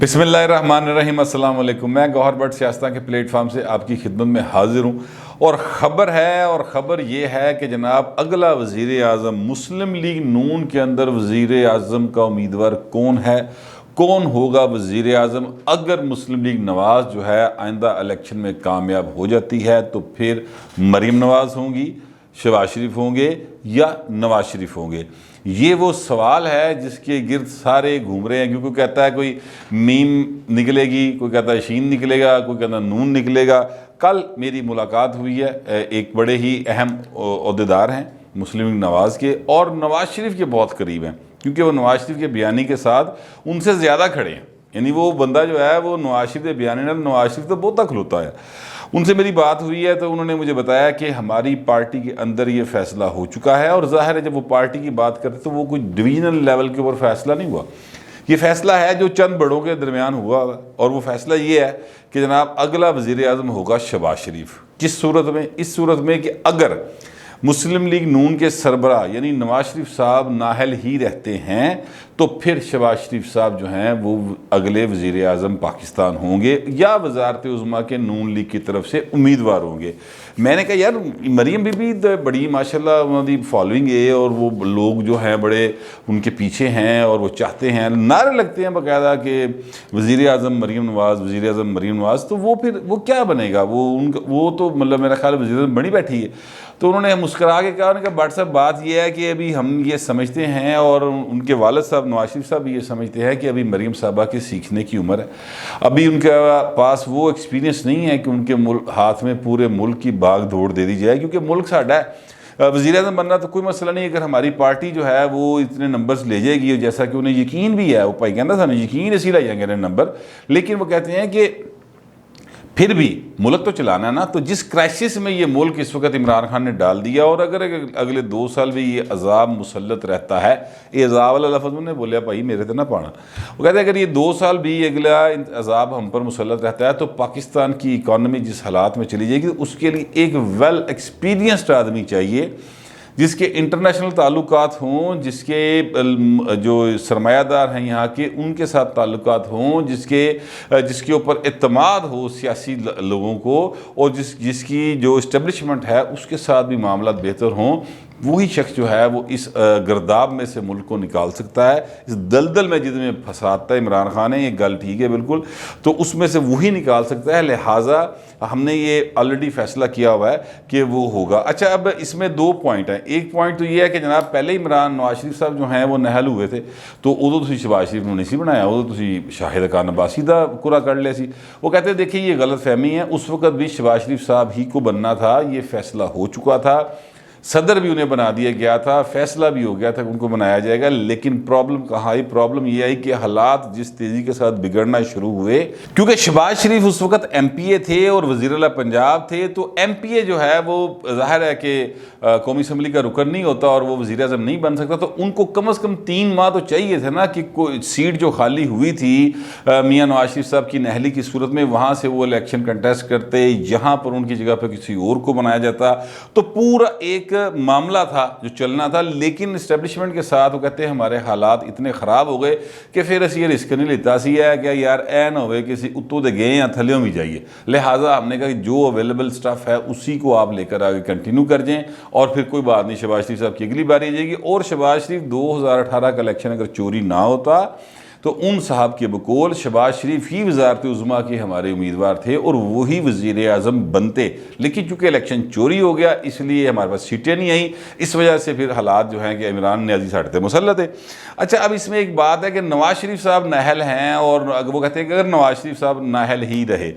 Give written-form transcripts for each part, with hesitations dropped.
बिस्मिल्लाहिर्रहमानिर्रहीम, अस्सलाम वालेकुम। मैं गौहर भट्ट सियासत के प्लेटफार्म से आपकी खिदमत में हाजिर हूँ और ख़बर ये है कि जनाब अगला वज़ीर आज़म मुस्लिम लीग नून के अंदर वज़ीर आज़म का उम्मीदवार कौन है, कौन होगा वज़ीर आज़म। अगर मुस्लिम लीग नवाज़ जो है आइंदा इलेक्शन में कामयाब हो जाती है तो फिर मरीम नवाज़ होंगी, शहबाज शरीफ होंगे या नवाज शरीफ होंगे। ये वो सवाल है जिसके गिर्द सारे घूम रहे हैं, क्योंकि कहता है कोई मीम निकलेगी, कोई कहता है शीन निकलेगा, कोई कहता है नून निकलेगा। कल मेरी मुलाकात हुई है एक बड़े ही अहम ओहदेदार हैं मुस्लिम लीग नवाज़ के, और नवाज शरीफ के बहुत करीब हैं, क्योंकि वो नवाज शरीफ के बयानी के साथ उनसे ज़्यादा खड़े हैं। यानी वो बंदा जो है वो नवाज शरीफ के बयानी ना, नवाज शरीफ तो बहुत खलोता है। उनसे मेरी बात हुई है तो उन्होंने मुझे बताया कि हमारी पार्टी के अंदर ये फैसला हो चुका है, और जाहिर है जब वो पार्टी की बात करते तो वो कोई डिवीजनल लेवल के ऊपर फैसला नहीं हुआ। ये फैसला है जो चंद बड़ों के दरमियान हुआ, और वो फैसला ये है कि जनाब अगला वज़ीर आज़म होगा शहबाज शरीफ। किस सूरत में? इस सूरत में कि अगर मुस्लिम लीग नून के सरबरा यानी नवाज शरीफ साहब नाहल ही रहते हैं तो फिर शहबाज शरीफ साहब जो हैं वो अगले वज़ीर आज़म पाकिस्तान होंगे या वज़ारत उज़्मा के नून लीग की तरफ से उम्मीदवार होंगे। मैंने कहा यार मरीम बीबी तो बड़ी माशाल्लाह उन्होंने फॉलोइंग है, और वो लोग जो हैं बड़े उनके पीछे हैं और वो चाहते हैं, नारे लगते हैं बाकायदा कि वज़ीर आज़म मरीम नवाज़, वज़ीर आज़म मरीम नवाज़। तो वो फिर वो क्या बनेगा? वो तो मतलब मेरा ख्याल वज़ीर आज़म बनी बैठी है। तो उन्होंने मुस्करा के कहा, उन्होंने कहा बट साहब बात यह है कि अभी हम ये समझते हैं, और उनके वालिद साहब नवाज शरीफ साहब ये समझते हैं कि अभी मरीम साहबा की सीखने की उम्र है, अभी उनके पास वो एक्सपीरियंस नहीं है कि उनके हाथ में पूरे मुल्क की भाग दौड़ दे दी जाए, क्योंकि मुल्क साडा है। वज़ीर आज़म बनना तो कोई मसला नहीं, अगर हमारी पार्टी जो है वो इतने नंबर्स ले जाएगी, जैसा कि उन्हें यकीन भी है। वो भाई कहना था यकीन इसी लाई जाएंगे नंबर, लेकिन वो कहते हैं कि फिर भी मुल्क तो चलाना है ना। तो जिस क्राइसिस में ये मुल्क इस वक्त इमरान खान ने डाल दिया, और अगर अगले 2 साल भी ये अजाब मुसल्लत रहता है, ये अजाब वाला लफ्ज़ उन्होंने बोलिया भाई मेरे तो ना पाना, वो कहते हैं अगर ये 2 साल भी अगला अजाब हम पर मुसल्लत रहता है तो पाकिस्तान की इकानमी जिस हालात में चली जाएगी, तो उसके लिए एक वेल एक्सपीरियंस्ड आदमी चाहिए जिसके इंटरनेशनल ताल्लुकात हों, जिसके जो सरमायादार हैं यहाँ के उनके साथ ताल्लुकात हों, जिसके ऊपर एतमाद हो सियासी लोगों को, और जिसकी जो इस्टेब्लिशमेंट है उसके साथ भी मामला बेहतर हों। वही शख्स जो है वो इस गर्दाब में से मुल्क को निकाल सकता है, इस दलदल में जिसमें फंसाता है इमरान खान है, ये गल ठीक है बिल्कुल, तो उसमें से वही निकाल सकता है। लिहाजा हमने ये ऑलरेडी फैसला किया हुआ है कि वो होगा। अच्छा, अब इसमें 2 पॉइंट हैं। एक पॉइंट तो ये है कि जनाब पहले इमरान नवाज शरीफ साहब जो हैं वो नहल हुए थे, तो उदो तुसी शहबाज शरीफ ने नहीं बनाया, उदो तुसी शाहिद खान अब्बासी दा कुरा कर लिया सी। वो कहते देखिए ये गलत फहमी है, उस वक्त भी शहबाज शरीफ साहब ही को बनना था, ये फैसला हो चुका था, सदर भी उन्हें बना दिया गया था, फैसला भी हो गया था उनको बनाया जाएगा। लेकिन प्रॉब्लम कहाँ आई? प्रॉब्लम ये आई कि हालात जिस तेज़ी के साथ बिगड़ना शुरू हुए, क्योंकि शहबाज शरीफ उस वक्त MPA थे और वज़ीर आला पंजाब थे, तो MPA जो है वो ज़ाहिर है कि कौमी असम्बली का रुकन नहीं होता और वो वज़ीर आज़म नहीं बन सकता, तो उनको कम से कम 3 माह तो चाहिए थे ना कि कोई सीट जो खाली हुई थी मियाँ नवाज शरीफ साहब की नहली की सूरत में, वहाँ से वो इलेक्शन कंटेस्ट करते, यहाँ पर उनकी जगह पर किसी और को बनाया जाता, तो पूरा एक मामला था जो चलना था। लेकिन इस्टेब्लिशमेंट के साथ वो कहते हैं हमारे हालात इतने ख़राब हो गए कि फिर असी ये रिस्क नहीं लेता सी है क्या यार ऐ ना हो किसी उत्तों दे गए या थल्यों भी जाइए। लिहाजा हमने कहा कि जो अवेलेबल स्टफ़ है उसी को आप लेकर आगे कंटिन्यू कर जाएँ, और फिर कोई बात नहीं, शहबाज शरीफ साहब की अगली बारी आ जाएगी। और शहबाज शरीफ 2018 का इलेक्शन अगर चोरी ना होता तो उन साहब के बकौल शहबाज शरीफ ही वज़ारत उज़्मा के हमारे उम्मीदवार थे और वही वज़ीर आज़म बनते। लेकिन चूँकि इलेक्शन चोरी हो गया इसलिए हमारे पास सीटें नहीं आई, इस वजह से फिर हालात जो हैं कि इमरान न्याज़ी साढ़े मुसल्लत है। अच्छा, अब इसमें एक बात है कि नवाज शरीफ साहब नाहल हैं, और वो कहते हैं कि अगर नवाज शरीफ साहब नाहल ही रहे,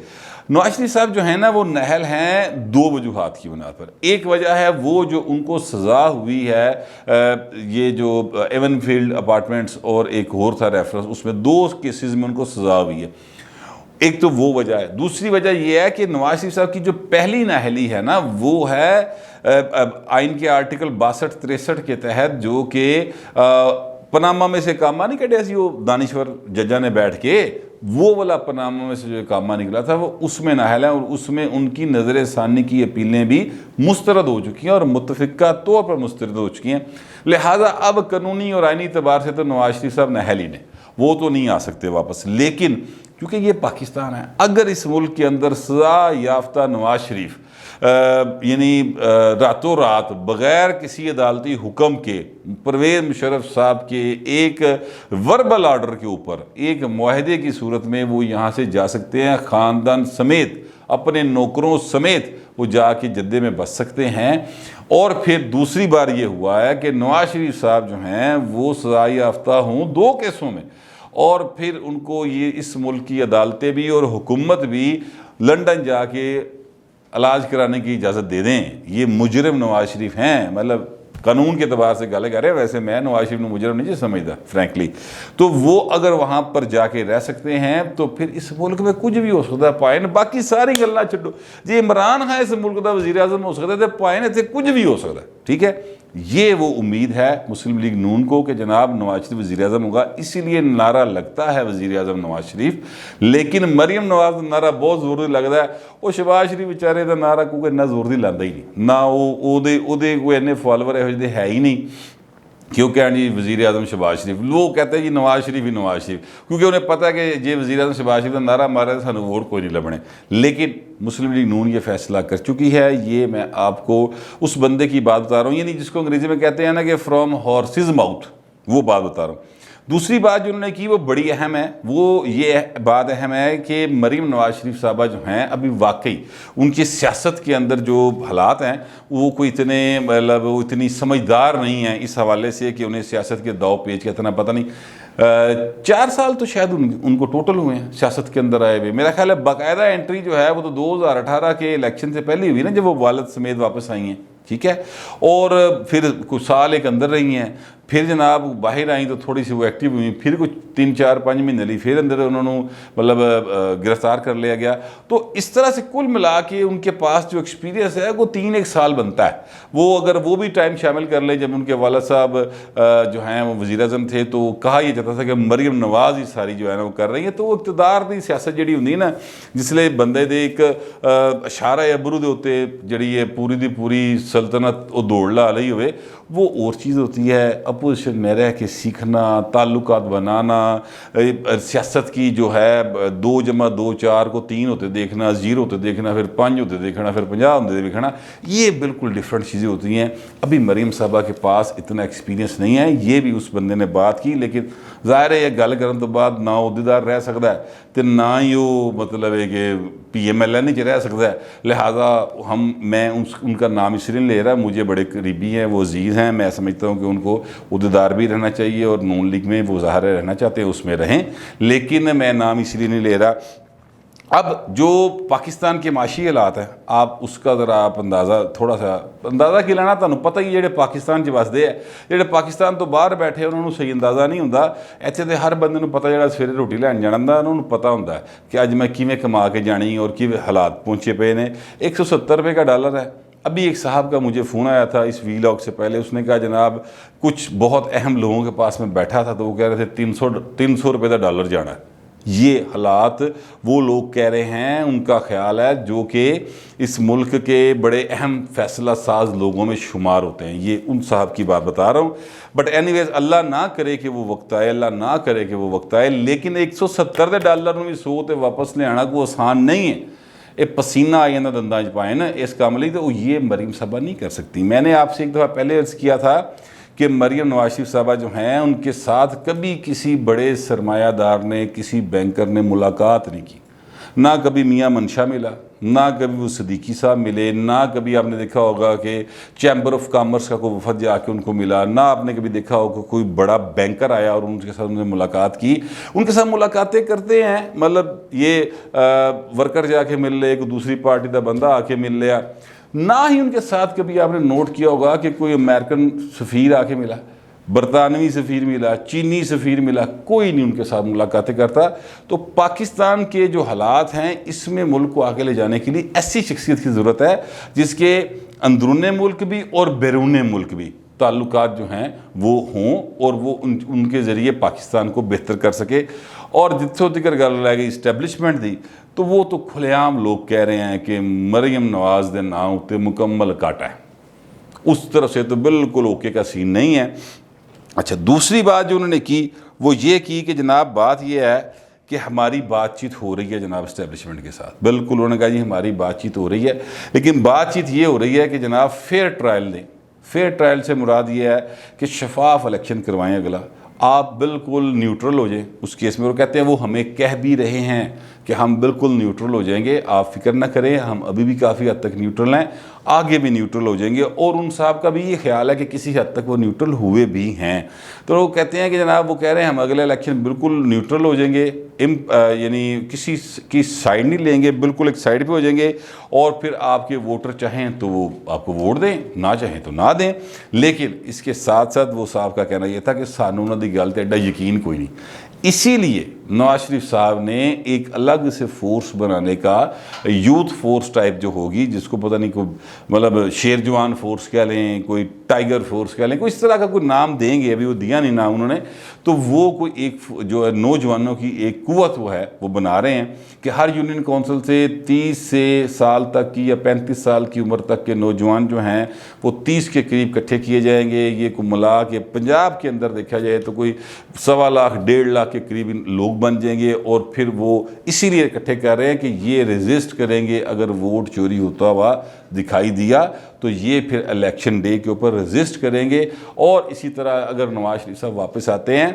नवाज शरीफ साहब जो है ना वो नाहल हैं 2 वजूहात की बुनियाद पर। एक वजह है वो जो उनको सज़ा हुई है, ये जो एवनफील्ड अपार्टमेंट्स और एक और था रेफरेंस, उसमें 2 केसेस में उनको सज़ा हुई है। एक तो वो वजह है। दूसरी वजह यह है कि नवाज शरीफ साहब की जो पहली नाहली है ना वो है आइन के आर्टिकल 62-63 के तहत, जो कि पनामा में से कामा नहीं कटे सी, वो दानिश्वर जजा ने बैठ के वो वाला पनामा में से जो कामा निकला था वो उसमें नाहल है, और उसमें उनकी नज़र सानी की अपीलें भी मुस्तरद हो चुकी हैं और मुतफ़िका तौर पर मुस्तरद हो चुकी हैं। लिहाजा अब कानूनी और आइनी एतबार से तो नवाज शरीफ साहब नाहल ही ने, वो तो नहीं आ सकते वापस। लेकिन क्योंकि ये पाकिस्तान है, अगर इस मुल्क के अंदर सजा याफ्ता नवाज शरीफ यानी रातों रात बग़ैर किसी अदालती हुक्म के परवेज़ मुशर्रफ साहब के एक वर्बल आर्डर के ऊपर एक मुआहदे की सूरत में वो यहाँ से जा सकते हैं, ख़ानदान समेत अपने नौकरों समेत वो जाके जद्दे में बस सकते हैं। और फिर दूसरी बार ये हुआ है कि नवाज शरीफ साहब जो हैं वो सजा याफ्ता हों 2 केसों में, और फिर उनको ये इस मुल्क की अदालतें भी और हुकूमत भी लंदन जाके इलाज कराने की इजाज़त दे दें। ये मुजरिम नवाज शरीफ हैं, मतलब कानून के अतबार से गल कर रहे हैं। वैसे मैं नवाज शरीफ ने मुजरिम नहीं समझता फ्रैंकली, तो वो अगर वहाँ पर जाके रह सकते हैं तो फिर इस मुल्क में कुछ भी हो सकता है। पाइन बाकी सारी गल्ला छड्डो, जी इमरान खान इस मुल्क का वज़ीर आज़म हो सकता है तो पाइन इतने कुछ भी हो सकता है। ठीक है, ये वो उम्मीद है मुस्लिम लीग नून को कि जनाब नवाज शरीफ वज़ीर आज़म होगा, इसीलिए नारा लगता है वज़ीर आज़म नवाज शरीफ। लेकिन मरियम नवाज नारा बहुत ज़ोर लगता है, वो शहबाज शरीफ बेचारे का नारा कोई इन्ना जोर दी लाता ही नहीं, ना वो कोई इन्ने फॉलोवर यहो ਜਿਹੇ है ही नहीं। क्यों कहना जी वज़ीर आज़म शहबाज शरीफ, लोग कहते हैं जी नवाज शरीफ ही नवाज शरीफ, क्योंकि उन्हें पता है कि जे वज़ीर आज़म शहबाज शरीफ का नारा मारा तो सानू वोट कोई नहीं लभने। लेकिन मुस्लिम लीग नून ये फैसला कर चुकी है। ये मैं आपको उस बंदे की बात बता रहा हूँ, यानी जिसको अंग्रेज़ी में कहते हैं ना कि फ्रॉम हॉर्सेस माउथ, वो बात बता रहा हूँ। दूसरी बात जो उन्होंने की वो बड़ी अहम है, वो ये बात अहम है कि मरीम नवाज शरीफ साहबा जो हैं अभी वाकई उनकी सियासत के अंदर जो हालात हैं वो कोई इतने मतलब वो इतनी समझदार नहीं हैं इस हवाले से कि उन्हें सियासत के दाव पेच का इतना पता नहीं। 4 साल तो शायद उनको टोटल हुए हैं सियासत के अंदर आए हुए। मेरा ख्याल है बाकायदा एंट्री जो है वो तो 2018 के इलेक्शन से पहले हुई ना, जब वो वालद समेत वापस आई हैं। ठीक है, और फिर कुछ साल एक अंदर रही हैं, फिर जनाब बाहर आई तो थोड़ी सी वो एक्टिव हुई, फिर कुछ 3-4-5 महीने ली, फिर अंदर उन्होंने मतलब गिरफ्तार कर लिया गया। तो इस तरह से कुल मिला के उनके पास जो एक्सपीरियंस है वो 3-1 साल बनता है। वो अगर वो भी टाइम शामिल कर ले जब उनके वाला साहब जो हैं वो वज़ीर आज़म थे, तो कहा यह जाता था कि मरियम नवाज ही सारी जो है ना वो कर रही है। तो वो इक़्तिदार की सियासत जी होंगी ना, जिसले बंदे दे एक इशारा अबरू के उत्ते जी पूरी की पूरी सल्तनत वो दौड़ ला रही हो, वो और चीज़ होती है। अपोजिशन में रह के सीखना, ताल्लुकात बनाना, सियासत की जो है 2 जमा 2 4 को 3 होते देखना, 0 होते देखना, फिर 5 होते देखना, फिर 50 होते देखना, ये बिल्कुल डिफरेंट चीज़ें होती हैं। अभी मरीम साहबा के पास इतना एक्सपीरियंस नहीं है, ये भी उस बंदे ने बात की। लेकिन ज़ाहिर है यह गल करने तो बाद ना अहदेदार रह सकता है तो ना ही वो मतलब है कि PMLN च रह सकता है। लिहाजा मैं उनका नाम इसलिए नहीं ले रहा, मुझे बड़े करीबी हैं, वो अजीज़ हैं, मैं समझता हूँ कि उनको अहदेदार भी रहना चाहिए और नून लीग में वो ज़ाहिर रहना चाहते हैं उसमें रहें, लेकिन मैं नाम इसलिए नहीं ले रहा। अब जो पाकिस्तान के माशी हालात हैं, आप उसका ज़रा आप अंदाज़ा थोड़ा सा अंदाज़ा की लेना, तुहानू पता ही जेडे पाकिस्तान च वसदे है, जेडे पाकिस्तान तो बाहर बैठे उन्होंने सही अंदाज़ा नहीं होंदा। इत्थे तो हर बंदे नूं पता जेड़ा सवेरे रोटी लैन जाना होंदा उन्होंने पता होंदा कि अज मैं किवें कमा के जानी और किवें हालात पहुँचे पे ने। 170 रुपये का डॉलर है। अभी एक साहब का मुझे फ़ोन आया था इस वीलॉग से पहले, उसने कहा जनाब कुछ बहुत अहम लोगों के पास में बैठा था तो वो कह रहे थे 300 रुपये का डॉलर जाना है। ये हालात वो लोग कह रहे हैं, उनका ख्याल है, जो कि इस मुल्क के बड़े अहम फैसला साज लोगों में शुमार होते हैं। ये उन साहब की बात बता रहा हूँ। बट एनीवेज अल्लाह ना करे कि वो वक्त आए, अल्लाह ना करे कि वो वक्त आए। लेकिन 170 डॉलर भी 100 तो वापस ले आना कोई आसान नहीं है। ये पसीना आ जाता दंदा च पाए ना इस काम लिए, तो ये मरीम साहबा नहीं कर सकती। मैंने आपसे एक दफ़ा पहले अर्ज़ किया था कि मरियम नवाज शरीफ साहबा जो हैं उनके साथ कभी किसी बड़े सरमायादार ने, किसी बैंकर ने मुलाकात नहीं की। ना कभी मियाँ मंशा मिला, ना कभी वो सदीकी साहब मिले, ना कभी आपने देखा होगा कि चैम्बर ऑफ कॉमर्स का कोई वफद जाके उनको मिला, ना आपने कभी देखा होगा कोई बड़ा बैंकर आया और उनके साथ उन्होंने मुलाकात की। उनके साथ मुलाकातें करते हैं, मतलब ये वर्कर जाके मिल ले, कोई दूसरी पार्टी का बंदा आके मिल लिया। ना ही उनके साथ कभी आपने नोट किया होगा कि कोई अमेरिकन सफ़ीर आके मिला, बरतानवी सफ़ीर मिला, चीनी सफ़ीर मिला, कोई नहीं उनके साथ मुलाकातें करता। तो पाकिस्तान के जो हालात हैं इसमें मुल्क को आगे ले जाने के लिए ऐसी शख्सियत की ज़रूरत है जिसके अंदरूने मुल्क भी और बैरून मुल्क भी ताल्लुकात जो हैं वो हों और वो उनके ज़रिए पाकिस्तान को बेहतर कर सके। और जितों तक गल रह गई इस्टैबलिशमेंट की, तो वो तो खुलेआम लोग कह रहे हैं कि मरियम नवाज के नाम उत्ते मुकम्मल काटा है। उस तरफ से तो बिल्कुल ओके का सीन नहीं है। अच्छा, दूसरी बात जो उन्होंने की वो ये की कि जनाब बात ये है कि हमारी बातचीत हो रही है जनाब इस्टेब्लिशमेंट के साथ। बिल्कुल, उन्होंने कहा जी हमारी बातचीत हो रही है, लेकिन बातचीत ये हो रही है कि जनाब फेयर ट्रायल दें। फेयर ट्रायल से मुराद ये है कि शफाफ इलेक्शन करवाएं। अगला आप बिल्कुल न्यूट्रल हो जाएं उस केस में। वो कहते हैं वो हमें कह भी रहे हैं कि हम बिल्कुल न्यूट्रल हो जाएंगे, आप फिक्र ना करें, हम अभी भी काफ़ी हद तक न्यूट्रल हैं, आगे भी न्यूट्रल हो जाएंगे। और उन साहब का भी ये ख्याल है कि किसी हद तक वो न्यूट्रल हुए भी हैं। तो वो कहते हैं कि जनाब वो कह रहे हैं हम अगले इलेक्शन बिल्कुल न्यूट्रल हो जाएंगे, यानी किसी की साइड नहीं लेंगे, बिल्कुल एक साइड पे हो जाएंगे। और फिर आपके वोटर चाहें तो वो आपको वोट दें, ना चाहें तो ना दें। लेकिन इसके साथ साथ वो साहब का कहना यह था कि सानू उन्होंने गल ते एडा यकीन कोई नहीं। इसीलिए नवाज शरीफ साहब ने एक अलग से फोर्स बनाने का, यूथ फोर्स टाइप जो होगी, जिसको पता नहीं कोई मतलब शेर जवान फोर्स कह लें, कोई टाइगर फोर्स कह लें, कोई इस तरह का कोई नाम देंगे, अभी वो दिया नहीं नाम उन्होंने। तो वो कोई एक जो है नौजवानों की एक कुव्वत वो है वो बना रहे हैं कि हर यूनियन काउंसिल से 30 से साल तक की या 35 साल की उम्र तक के नौजवान जो हैं वो 30 के करीब इकट्ठे किए जाएंगे। ये को मिला के पंजाब के अंदर देखा जाए तो कोई 1.25 लाख 1.5 लाख के करीब लोग बन जाएंगे। और फिर वो इसीलिए इकट्ठे कर रहे हैं कि ये रेजिस्ट करेंगे, अगर वोट चोरी होता हुआ दिखाई दिया तो ये फिर इलेक्शन डे के ऊपर रेजिस्ट करेंगे। और इसी तरह अगर नवाज शरीफ साहब वापस आते हैं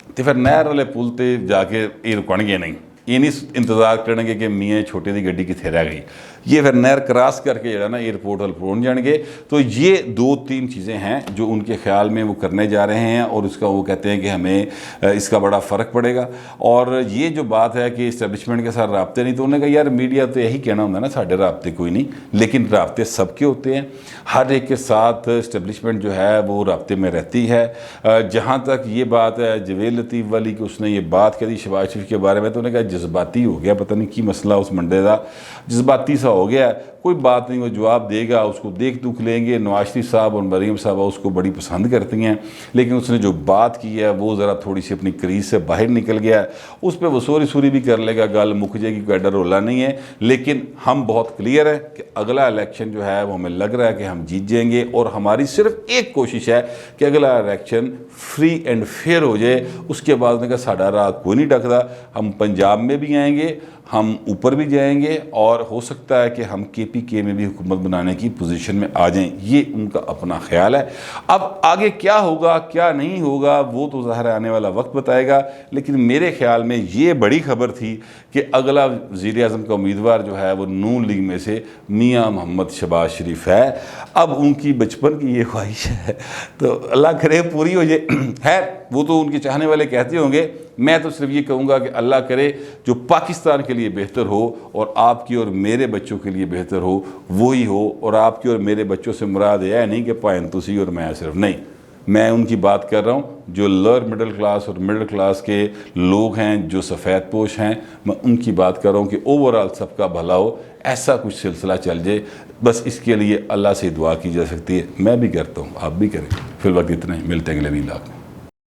तो फिर नहर वाले पुल ते जाके ये रुकणगे नहीं, ये नहीं इंतजार करेंगे कि मियाँ छोटे दी गड्डी कितने रह गई, ये फिर नहर क्रॉस करके जो है ना एयरपोर्ट वाल पहुँच जाएंगे। तो ये 2-3 चीज़ें हैं जो उनके ख्याल में वो करने जा रहे हैं। और उसका वो कहते हैं कि हमें इसका बड़ा फ़र्क पड़ेगा। और ये जो बात है कि इस्टेब्लिशमेंट के साथ राब्ते नहीं, तो उन्होंने कहा यार मीडिया तो यही कहना होता है ना साढ़े राब्ते कोई नहीं, लेकिन राब्ते सबके होते हैं, हर एक के साथ इस्टेब्लिशमेंट जो है वो राब्ते में रहती है। जहाँ तक ये बात है जवेद लतीफ़ वाली कि उसने ये बात कही शहबाज शरीफ के बारे में, तो उन्होंने कहा जज्बाती हो गया, पता नहीं की मसला उस मंडे का जज्बाती सा हो गया, कोई बात नहीं, वो जवाब देगा, उसको देख दुख लेंगे। नवाज शरीफ साहब और मरीम साहब उसको बड़ी पसंद करती हैं, लेकिन उसने जो बात की है वो ज़रा थोड़ी सी अपनी क्रीज से बाहर निकल गया है। उस पर वो सोरी सूरी भी कर लेगा, गल मुक जाएगी, कोई डर रोला नहीं है। लेकिन हम बहुत क्लियर है कि अगला इलेक्शन जो है वो हमें लग रहा है कि हम जीत जाएंगे। और हमारी सिर्फ एक कोशिश है कि अगला इलेक्शन फ्री एंड फेयर हो जाए। उसके बाद उन्होंने कहा साडा राह कोई नहीं डकदा, हम पंजाब में भी आएंगे, हम ऊपर भी जाएंगे, और हो सकता है कि हम KPK में भी हुकूमत बनाने की पोजीशन में आ जाएं। ये उनका अपना ख्याल है। अब आगे क्या होगा क्या नहीं होगा वो तो ज़ाहिर आने वाला वक्त बताएगा। लेकिन मेरे ख्याल में ये बड़ी खबर थी कि अगला वज़ीर आज़म का उम्मीदवार जो है वो नून लीग में से मियाँ मोहम्मद शहबाज शरीफ है। अब उनकी बचपन की ये ख्वाहिश है तो अल्लाह करे पूरी हो जाए। है वो तो उनके चाहने वाले कहते होंगे, मैं तो सिर्फ ये कहूँगा कि अल्लाह करे जो पाकिस्तान के लिए बेहतर हो और आपकी और मेरे बच्चों के लिए बेहतर हो वही हो। और आपकी और मेरे बच्चों से मुराद यह है नहीं कि भाएं तुसी और मैं सिर्फ, नहीं, मैं उनकी बात कर रहा हूँ जो लोअर मिडिल क्लास और मिडिल क्लास के लोग हैं, जो सफ़ेद पोश हैं, मैं उनकी बात कर रहा हूँ कि ओवरऑल सबका भला हो, ऐसा कुछ सिलसिला चल जाए। बस इसके लिए अल्लाह से दुआ की जा सकती है, मैं भी करता हूँ, आप भी करें। फिलहाल इतना ही, मिलते हैं अगले व्लॉग में।